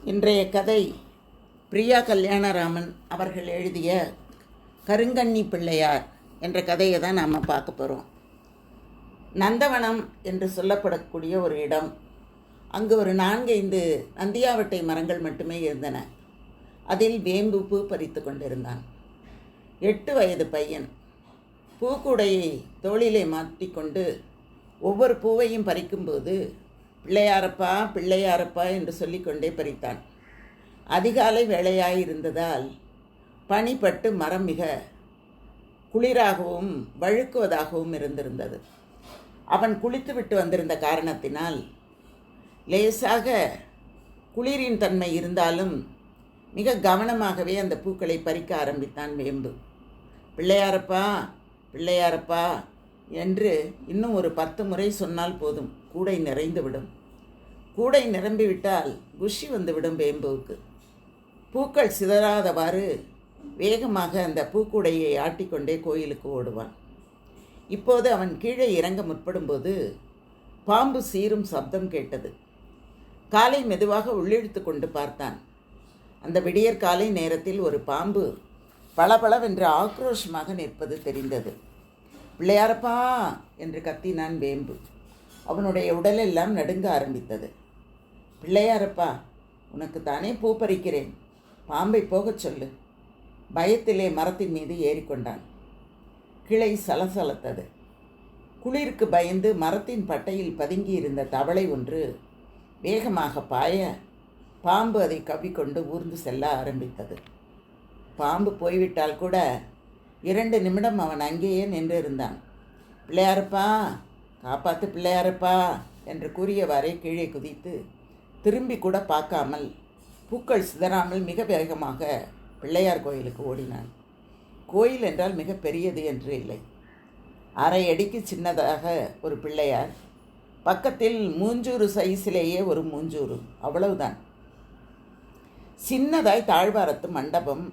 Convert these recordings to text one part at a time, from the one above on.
இன்றைய கதை பிரியா கல்யாணராமன் அவர்கள் எழுதிய கருங்கண்ணி பிள்ளையார் என்ற கதையை தான் நாம் பார்க்க போகிறோம். நந்தவனம் என்று சொல்லப்படக்கூடிய ஒரு இடம். அங்கு ஒரு 4-5 நந்தியாவட்டை மரங்கள் மட்டுமே இருந்தன. அதில் வேம்பு பூ பறித்து கொண்டிருந்தான். 8 வயது பையன். பூக்கூடையை தோளிலே மாட்டிக்கொண்டு ஒவ்வொரு பூவையும் பறிக்கும்போது பிள்ளையாரப்பா பிள்ளையாரப்பா என்று சொல்லிக்கொண்டே பறித்தான். அதிகாலை வேளையாயிருந்ததால் பனிப்பட்டு மரம் மிக குளிராகவும் வழுக்குவதாகவும் இருந்திருந்தது. அவன் குளித்துவிட்டு வந்திருந்த காரணத்தினால் லேசாக குளிரின் தன்மை இருந்தாலும் மிக கவனமாகவே அந்த பூக்களை பறிக்க ஆரம்பித்தான் வேம்பு. பிள்ளையாரப்பா பிள்ளையாரப்பா என்று இன்னும் ஒரு 10 முறை சொன்னால் போதும், கூடை நிறைந்துவிடும். கூடை நிரம்பிவிட்டால் குஷி வந்துவிடும் வேம்புவுக்கு. பூக்கள் சிதறாதவாறு வேகமாக அந்த பூக்கூடையை ஆட்டிக்கொண்டே கோயிலுக்கு ஓடுவான். இப்போது அவன் கீழே இறங்க முற்படும்போது பாம்பு சீரும் சப்தம் கேட்டது. காலை மெதுவாக உள்ளிழுத்து கொண்டு பார்த்தான். அந்த விடியற் காலை நேரத்தில் ஒரு பாம்பு பளபளவென்று ஆக்ரோஷமாக நிற்பது தெரிந்தது. பிள்ளையாரப்பா என்று கத்தினான் வேம்பு. அவனுடைய உடலெல்லாம் நடுங்க ஆரம்பித்தது. பிள்ளையாரப்பா, உனக்கு தானே பூ பறிக்கிறேன், பாம்பை போகச் சொல்லு. பயத்திலே மரத்தின் மீது ஏறிக்கொண்டான். கிளை சலசலத்தது. குளிருக்கு பயந்து மரத்தின் பட்டையில் பதுங்கி இருந்த தவளை ஒன்று வேகமாக பாய பாம்பு அதை கவ்விக்கொண்டு ஊர்ந்து செல்ல ஆரம்பித்தது. பாம்பு போய்விட்டால் கூட 2 நிமிடம் அவன் அங்கேயே நின்று இருந்தான். பிள்ளையாரப்பா காப்பாற்று பிள்ளையாரப்பா என்று கூறியவாறே கீழே குதித்து திரும்பி கூட பார்க்காமல் பூக்கள் சிதறாமல் மிக வேகமாக பிள்ளையார் கோயிலுக்கு ஓடினான். கோயில் என்றால் மிக பெரியது என்று இல்லை. 1/2 அடிக்கு சின்னதாக ஒரு பிள்ளையார், பக்கத்தில் மூஞ்சூறு சைஸிலேயே ஒரு மூஞ்சூறு, அவ்வளவுதான். சின்னதாய் தாழ்வாரத்து மண்டபம்.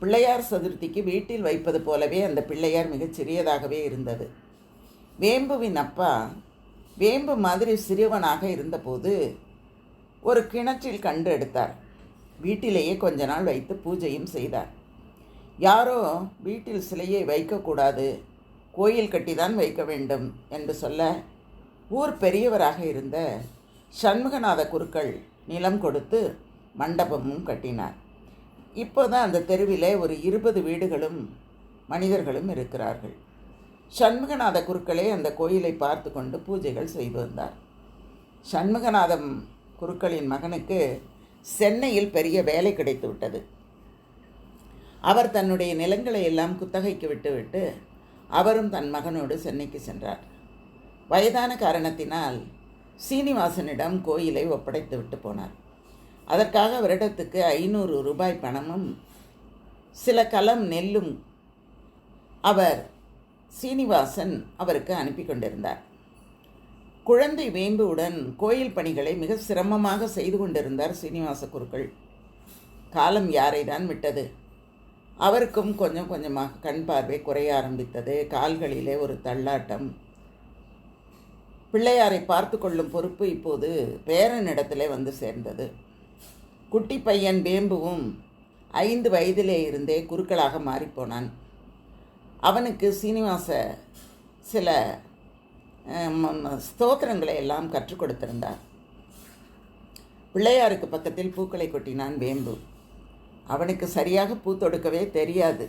பிள்ளையார் சதுர்த்திக்கு வீட்டில் வைப்பது போலவே அந்த பிள்ளையார் மிகச் சிறியதாகவே இருந்தது. வேம்புவின் அப்பா வேம்பு மாதிரி சிறுவனாக இருந்தபோது ஒரு கிணற்றில் கண்டு எடுத்தார். வீட்டிலேயே கொஞ்ச நாள் வைத்து பூஜையும் செய்தார். யாரோ வீட்டில் சிலையை வைக்கக்கூடாது, கோயில் கட்டிதான் வைக்க வேண்டும் என்று சொல்ல ஊர் பெரியவராக இருந்த சண்முகநாத குருக்கள் நிலம் கொடுத்து மண்டபமும் கட்டினார். இப்போதான் அந்த தெருவிலே ஒரு 20 வீடுகளும் மனிதர்களும் இருக்கிறார்கள். சண்முகநாத குருக்களே அந்த கோயிலை பார்த்து கொண்டு பூஜைகள் செய்து வந்தார். சண்முகநாதம் குருக்களின் மகனுக்கு சென்னையில் பெரிய வேலை கிடைத்து விட்டது. அவர் தன்னுடைய நிலங்களை எல்லாம் குத்தகைக்கு விட்டுவிட்டு அவரும் தன் மகனோடு சென்னைக்கு சென்றார். வயதான காரணத்தினால் சீனிவாசனிடம் கோயிலை ஒப்படைத்து விட்டு போனார். அதற்காக வருடத்துக்கு 500 ரூபாய் பணமும் சில கலம் நெல்லும் அவர் சீனிவாசன் அவருக்கு அனுப்பி கொண்டிருந்தார். குழந்தை வேம்புவுடன் கோயில் பணிகளை மிக சிரமமாக செய்து கொண்டிருந்தார் சீனிவாச குருக்கள். காலம் யாரை தான் விட்டது. அவருக்கும் கொஞ்சம் கொஞ்சமாக கண் பார்வை குறைய ஆரம்பித்தது. கால்களிலே ஒரு தள்ளாட்டம். பிள்ளையாரை பார்த்து கொள்ளும் பொறுப்பு இப்போது பேரனிடத்திலே வந்து சேர்ந்தது. குட்டி பையன் வேம்புவும் 5 வயதிலே இருந்தே குருக்களாக மாறிப்போனான். அவனுக்கு சீனிவாச சில ஸ்தோத்திரங்களை எல்லாம் கற்றுக் கொடுத்திருந்தார். பிள்ளையாருக்கு பக்கத்தில் பூக்களை கொட்டினான் வேம்பு. அவனுக்கு சரியாக பூ தொடுக்கவே தெரியாது.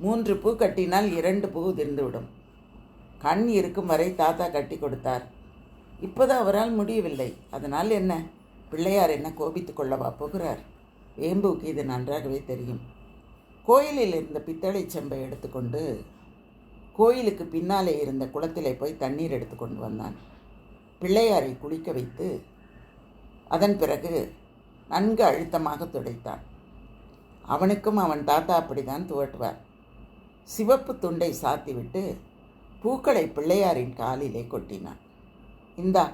3 பூ கட்டினால் 2 பூ உதிர்ந்துவிடும். கண் இருக்கும் வரை தாத்தா கட்டி கொடுத்தார். இப்போது அவரால் முடியவில்லை. அதனால் என்ன, பிள்ளையார் என்ன கோபித்து கொள்ளவா போகிறார்? வேம்புக்கு இது நன்றாகவே தெரியும். கோயிலில் இருந்த பித்தளை செம்பை எடுத்துக்கொண்டு கோயிலுக்கு பின்னாலே இருந்த குளத்திலே போய் தண்ணீர் எடுத்து கொண்டு வந்தான். பிள்ளையாரை குளிக்க வைத்து அதன் பிறகு நன்கு அழுத்தமாக துடைத்தான். அவனுக்கும் அவன் தாத்தா அப்படித்தான் துவட்டுவார். சிவப்பு துண்டை சாத்திவிட்டு பூக்களை பிள்ளையாரின் காலிலே கொட்டினான். இந்தா,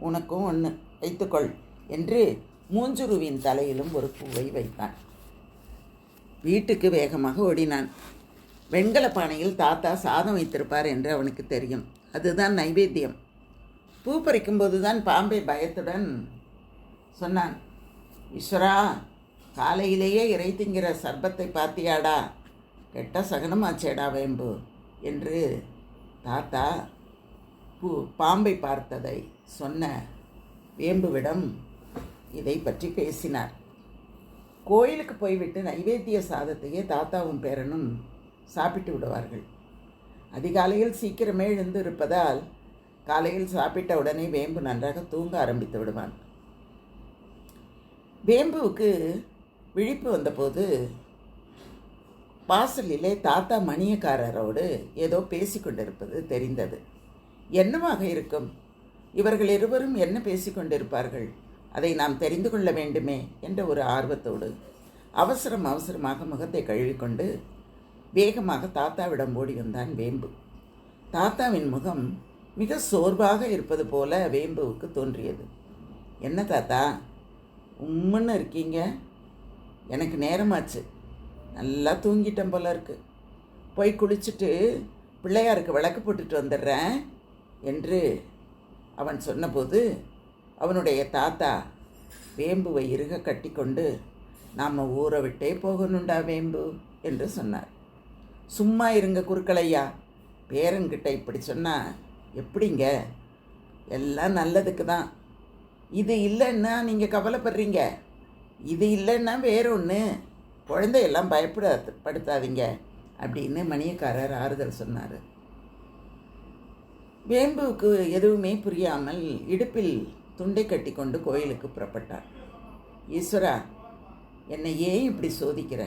உனக்கும் ஒன்று வைத்துக்கொள் என்று மூஞ்சுருவின் தலையிலும் ஒரு பூவை வைத்தான். வீட்டுக்கு வேகமாக ஓடினான். வெண்கல பானையில் தாத்தா சாதம் வைத்திருப்பார் என்று அவனுக்கு தெரியும். அதுதான் நைவேத்தியம். பூ பறிக்கும்போது தான் பாம்பை பயத்துடன் சொன்னான், ஈஸ்வரா, காலையிலேயே இறை திங்கிற சர்பத்தை பார்த்தியாடா? கெட்ட சகனமாச்சேடா வேம்பு என்று தாத்தா பாம்பை பார்த்ததை சொன்ன வேம்புவிடம் இதை பற்றி பேசினார். கோயிலுக்கு போய்விட்டு நைவேத்திய சாதத்தையே தாத்தாவும் பேரனும் சாப்பிட்டு விடுவார்கள். அதிகாலையில் சீக்கிரமே எழுந்து இருப்பதால் காலையில் சாப்பிட்ட உடனே வேம்பு நன்றாக தூங்க ஆரம்பித்து விடுவான். வேம்புவுக்கு விழிப்பு வந்தபோது வாசலிலே தாத்தா மணியக்காரரோடு ஏதோ பேசிக்கொண்டிருப்பது தெரிந்தது. என்னவாக இருக்கும்? இவர்கள் இருவரும் என்ன பேசிக்கொண்டிருப்பார்கள்? அதை நாம் தெரிந்து கொள்ள வேண்டுமே என்ற ஒரு ஆர்வத்தோடு அவசரமாக முகத்தை கழுவிக்கொண்டு வேகமாக தாத்தாவிடம் ஓடி வந்தான் வேம்பு. தாத்தாவின் முகம் மிக சோர்வாக இருப்பது போல வேம்புவுக்கு தோன்றியது. என்ன தாத்தா, உம்முன்னு இருக்கீங்க? எனக்கு நேரமாச்சு, நல்லா தூங்கிட்டேன் போல இருக்கு. போய் குளிச்சுட்டு பிள்ளையாருக்கு விளக்கு போட்டுட்டு வந்துடுறேன் என்று அவன் சொன்னபோது அவனுடைய தாத்தா வேம்புவை இறுக கட்டி கொண்டு, நாம் ஊரை விட்டே போகணுண்டா வேம்பு என்று சொன்னார். சும்மா இருங்க குறுக்களையா, பேரன்கிட்ட இப்படி சொன்னால் எப்படிங்க? எல்லாம் நல்லதுக்கு தான். இது இல்லைன்னா நீங்கள் கவலைப்படுறீங்க, இது இல்லைன்னா வேறொன்று, குழந்தையெல்லாம் பயப்படப்படுத்தாதீங்க அப்படின்னு மணியக்காரர் ஆறுதல் சொன்னார். வேம்புவுக்கு எதுவுமே புரியாமல் இடுப்பில் துண்டை கட்டி கொண்டு கோயிலுக்கு புறப்பட்டார். ஈஸ்வரா, என்னை ஏன் இப்படி சோதிக்கிற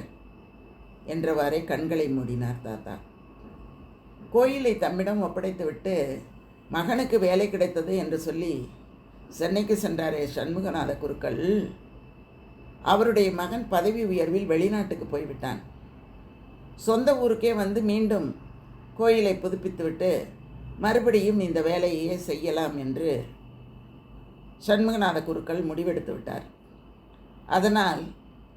என்றவாறே கண்களை மூடினார் தாத்தா. கோயிலை தம்மிடம் ஒப்படைத்துவிட்டு மகனுக்கு வேலை கிடைத்தது என்று சொல்லி சென்னைக்கு சென்றாரே சண்முகநாத குருக்கள், அவருடைய மகன் பதவி உயர்வில் வெளிநாட்டுக்கு போய்விட்டான். சொந்த ஊருக்கே வந்து மீண்டும் கோயிலை புதுப்பித்துவிட்டு மறுபடியும் இந்த வேலையே செய்யலாம் என்று சண்முகநாத குருக்கள் முடிவெடுத்து விட்டார். அதனால்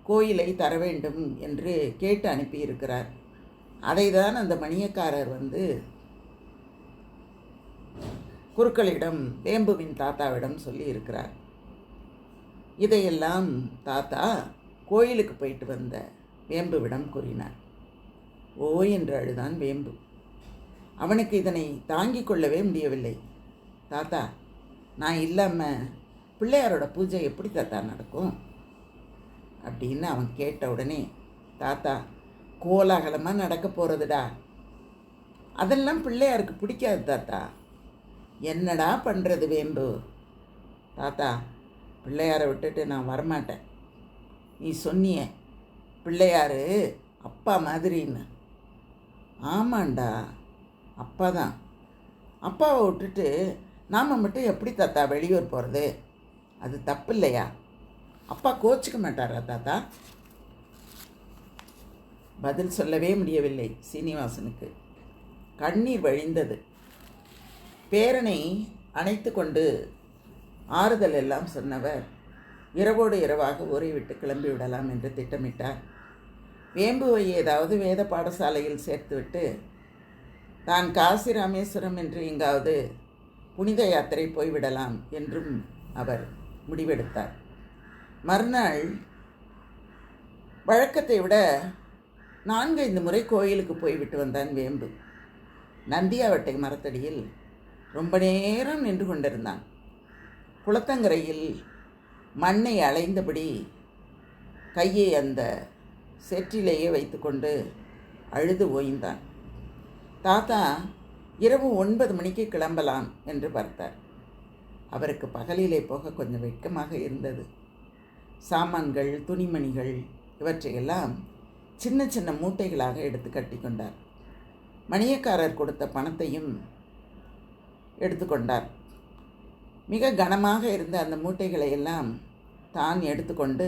கோயிலை தர வேண்டும் என்று கேட்டு அனுப்பியிருக்கிறார். அதை தான் அந்த மணியக்காரர் வந்து குருக்களிடம், வேம்புவின் தாத்தாவிடம் சொல்லி இருக்கிறார். இதையெல்லாம் தாத்தா கோயிலுக்கு போயிட்டு வந்த வேம்புவிடம் கூறினார். ஓ என்று அழுதான் வேம்பு. அவனுக்கு இதனை தாங்கிக் கொள்ளவே முடியவில்லை. தாத்தா, நான் இல்லாமல் பிள்ளையாரோட பூஜை எப்படி தாத்தா நடக்கும் அப்படின்னு அவன் கேட்ட உடனே, தாத்தா, கோலாகலமாக நடக்க போகிறதுடா, அதெல்லாம் பிள்ளையாருக்கு பிடிக்காது தாத்தா. என்னடா பண்ணுறது வேம்பு? தாத்தா, பிள்ளையாரை விட்டுட்டு நான் வரமாட்டேன். நீ சொன்னிய பிள்ளையார் அப்பா மாதிரின்னு. ஆமாண்டா, அப்பா தான். அப்பாவை விட்டுட்டு நாம் மட்டும் எப்படி தாத்தா வெளியூர் போகிறது? அது தப்பு இல்லையா? அப்பா கோச்சிக்க மாட்டாரா தாத்தா? பதில் சொல்லவே முடியவில்லை சீனிவாசனுக்கு. கண்ணீர் வழிந்தது. பேரனை அணைத்து கொண்டு ஆறுதல் எல்லாம் சொன்னவர் இரவோடு இரவாக ஊரை விட்டு கிளம்பி விடலாம் என்று திட்டமிட்டார். வேம்புவை ஏதாவது வேத பாடசாலையில் சேர்த்துவிட்டு தான் காசி ராமேஸ்வரம் என்று எங்காவது புனித யாத்திரை போய்விடலாம் என்றும் அவர் முடிவெடுத்தார். மறுநாள் வழக்கத்தை விட 4-5 முறை கோயிலுக்கு போய்விட்டு வந்தான் வேம்பு. நந்தியாவட்டை மரத்தடியில் ரொம்ப நேரம் நின்று கொண்டிருந்தான். குளத்தங்கரையில் மண்ணை அலைந்தபடி கையை அந்த சேற்றிலேயே வைத்துக்கொண்டு அழுது ஓய்ந்தான். தாத்தா இரவு 9 மணிக்கு கிளம்பலாம் என்று பார்த்தார். அவருக்கு பகலிலே போக கொஞ்சம் வெட்கமாக இருந்தது. சாமான்கள், துணிமணிகள் இவற்றையெல்லாம் சின்ன சின்ன மூட்டைகளாக எடுத்து கட்டி கொண்டார். மணியக்காரர் கொடுத்த பணத்தையும் எடுத்துக்கொண்டார். மிக கனமாக இருந்த அந்த மூட்டைகளை எல்லாம் தான் எடுத்துக்கொண்டு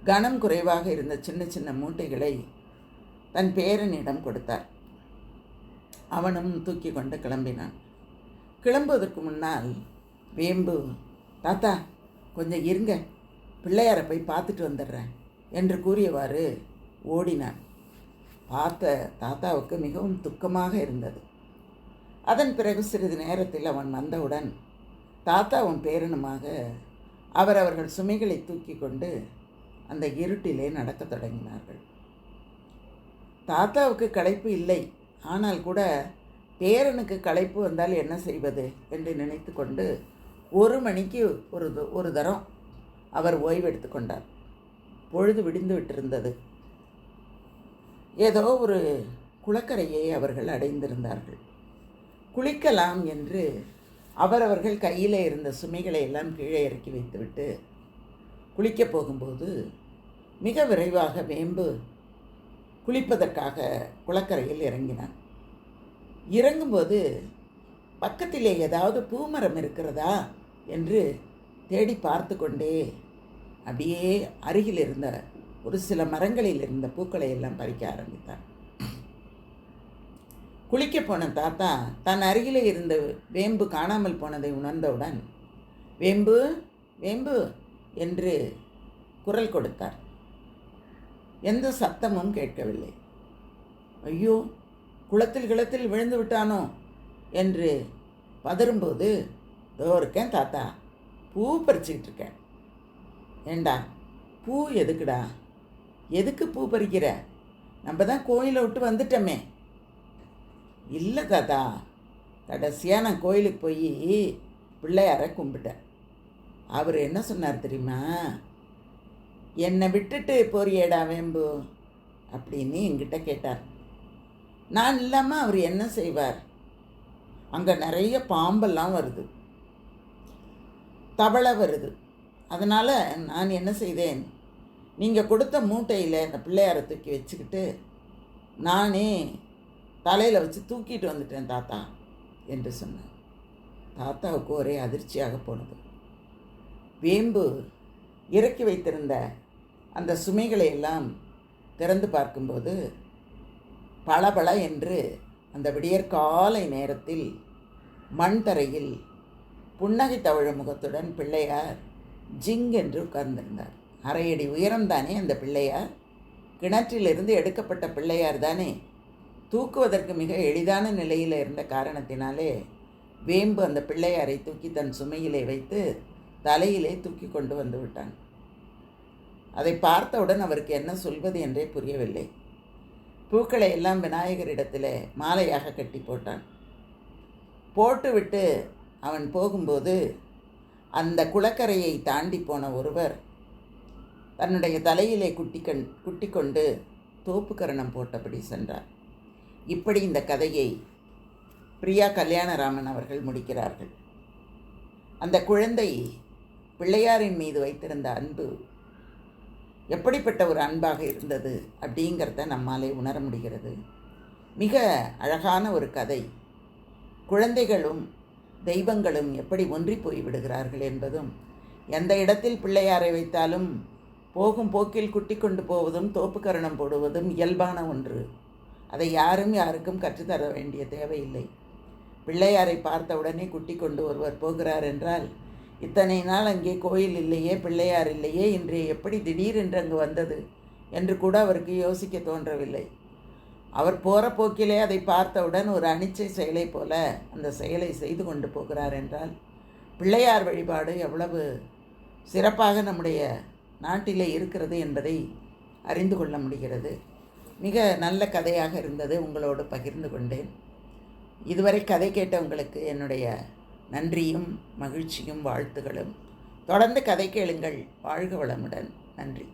கனம் குறைவாக இருந்த சின்ன சின்ன மூட்டைகளை தன் பேரனிடம் கொடுத்தார். அவனும் தூக்கி கொண்டு கிளம்பினான். கிளம்புவதற்கு முன்னால் வேம்பு, தாத்தா கொஞ்சம் இருங்க, பிள்ளையாரை போய் பார்த்துட்டு வந்துடுறேன் என்று கூறியவாறு ஓடினான். பார்த்த தாத்தாவுக்கு மிகவும் துக்கமாக இருந்தது. அதன் பிறகு சிறிது நேரத்தில் அவன் வந்தவுடன் தாத்தாவும் பேரனுமாக அவர்கள் சுமைகளை தூக்கி கொண்டு அந்த இருட்டிலே நடக்கத் தொடங்கினார்கள். தாத்தாவுக்கு களைப்பு இல்லை, ஆனால் கூட பேரனுக்கு களைப்பு வந்தால் என்ன செய்வது என்று நினைத்து கொண்டு 1 மணிக்கு ஒரு தரம் அவர் ஓய்வெடுத்து கொண்டார். பொழுது விடிந்து விட்டிருந்தது. ஏதோ ஒரு குளக்கரையை அவர்கள் அடைந்திருந்தார்கள். குளிக்கலாம் என்று அவரவர்கள் கையில் இருந்த சுமைகளை எல்லாம் கீழே இறக்கி வைத்துவிட்டு குளிக்கப் போகும்போது மிக விரைவாக வேம்பு குளிப்பதற்காக குளக்கரையில் இறங்கினான். இறங்கும்போது பக்கத்திலே ஏதாவது பூமரம் இருக்கிறதா என்று தேடி பார்த்து கொண்டே அப்படியே அருகில் இருந்த ஒரு சில மரங்களில் இருந்த பூக்களை எல்லாம் பறிக்க ஆரம்பித்தான். குளிக்க போன தாத்தா தன் அருகிலே இருந்த வேம்பு காணாமல் போனதை உணர்ந்தவுடன் வேம்பு வேம்பு என்று குரல் கொடுத்தார். எந்த சத்தமும் கேட்கவில்லை. ஐயோ, குளத்தில் விழுந்து விட்டானோ என்று பதறும்போது, இதோ இருக்கேன் தாத்தா, பூ பறிச்சுக்கிட்டு இருக்கேன். ஏண்டா, பூ எதுக்குடா? எதுக்கு பூ பறிக்கிற? நம்ம தான் கோயிலை விட்டு வந்துட்டோமே. இல்லை தாத்தா, கடைசியாக நான் கோயிலுக்கு போய் பிள்ளையாரை கும்பிட்டேன். அவர் என்ன சொன்னார் தெரியுமா? என்னை விட்டுட்டு போறியேடா வேம்பு அப்படின்னு என்கிட்ட கேட்டார். நான் இல்லாமல் அவர் என்ன செய்வார்? அங்கே நிறைய பாம்பெல்லாம் வருது, தவளை வருது. அதனால் நான் என்ன செய்தேன், நீங்கள் கொடுத்த மூட்டையில் அந்த பிள்ளையாரை தூக்கி வச்சுக்கிட்டு நானே தலையில் வச்சு தூக்கிட்டு வந்துட்டேன் தாத்தா என்று சொன்னார். தாத்தாவுக்கு ஒரே அதிர்ச்சியாக போனது. வேம்பு இறக்கி வைத்திருந்த அந்த சுமைகளை எல்லாம் திறந்து பார்க்கும்போது பளபள என்று அந்த விடியற்காலை நேரத்தில் மண் தரையில் புன்னகை தவழ முகத்துடன் பிள்ளையார் ஜிங் என்று உட்கார்ந்திருந்தார். 1/2 அடி உயரம்தானே அந்த பிள்ளையார்? கிணற்றிலிருந்து எடுக்கப்பட்ட பிள்ளையார் தானே. தூக்குவதற்கு மிக எளிதான நிலையில் இருந்த காரணத்தினாலே வேம்பு அந்த பிள்ளையாரை தூக்கி தன் சுமையிலே வைத்து தலையிலே தூக்கி கொண்டு வந்து விட்டான். அதை பார்த்தவுடன் அவருக்கு என்ன சொல்வது என்றே புரியவில்லை. பூக்களை எல்லாம் விநாயகரிடத்தில் மாலையாக கட்டி போட்டான். போட்டுவிட்டு அவன் போகும்போது அந்த குளக்கரையை தாண்டி போன ஒருவர் தன்னுடைய தலையிலே குட்டி கொண்டு தோப்புக்கரணம் போட்டபடி சென்றார். இப்படி இந்த கதையை பிரியா கல்யாணராமன் அவர்கள் முடிக்கிறார்கள். அந்த குழந்தை பிள்ளையாரின் மீது வைத்திருந்த அன்பு எப்படிப்பட்ட ஒரு அன்பாக இருந்தது அப்படிங்கிறத நம்மாலே உணர முடிகிறது. மிக அழகான ஒரு கதை. குழந்தைகளும் தெய்வங்களும் எப்படி ஒன்றி போய் விடுகிறார்கள் என்பதும், எந்த இடத்தில் பிள்ளையாரை வைத்தாலும் போகும் போக்கில் குட்டி கொண்டு போவதும் தோப்புக்கரணம் போடுவதும் இயல்பான ஒன்று. அதை யாருக்கும் கற்றுத்தர வேண்டிய தேவையில்லை. பிள்ளையாரை பார்த்த உடனே குட்டி கொண்டு ஒருவர் போகிறார் என்றால், இத்தனை நாள் அங்கே கோயில் இல்லையே, பிள்ளையார் இல்லையே, இன்று எப்படி திடீரென்று அங்கு வந்தது என்று கூட அவருக்கு யோசிக்க தோன்றவில்லை. அவர் போகிற போக்கிலே அதை பார்த்தவுடன் ஒரு அனிச்சை செயலை போல அந்த செயலை செய்து கொண்டு போகிறார் என்றால், பிள்ளையார் வழிபாடு எவ்வளவு சிறப்பாக நம்முடைய நாட்டிலே இருக்கிறது என்பதை அறிந்து கொள்ள முடிகிறது. மிக நல்ல கதையாக இருந்தது, உங்களோடு பகிர்ந்து கொண்டேன். இதுவரை கதை கேட்ட உங்களுக்கு என்னுடைய நன்றியும் மகிழ்ச்சியும் வாழ்த்துகளும். தொடர்ந்து கதை கேளுங்கள். வாழ்க வளமுடன். நன்றி.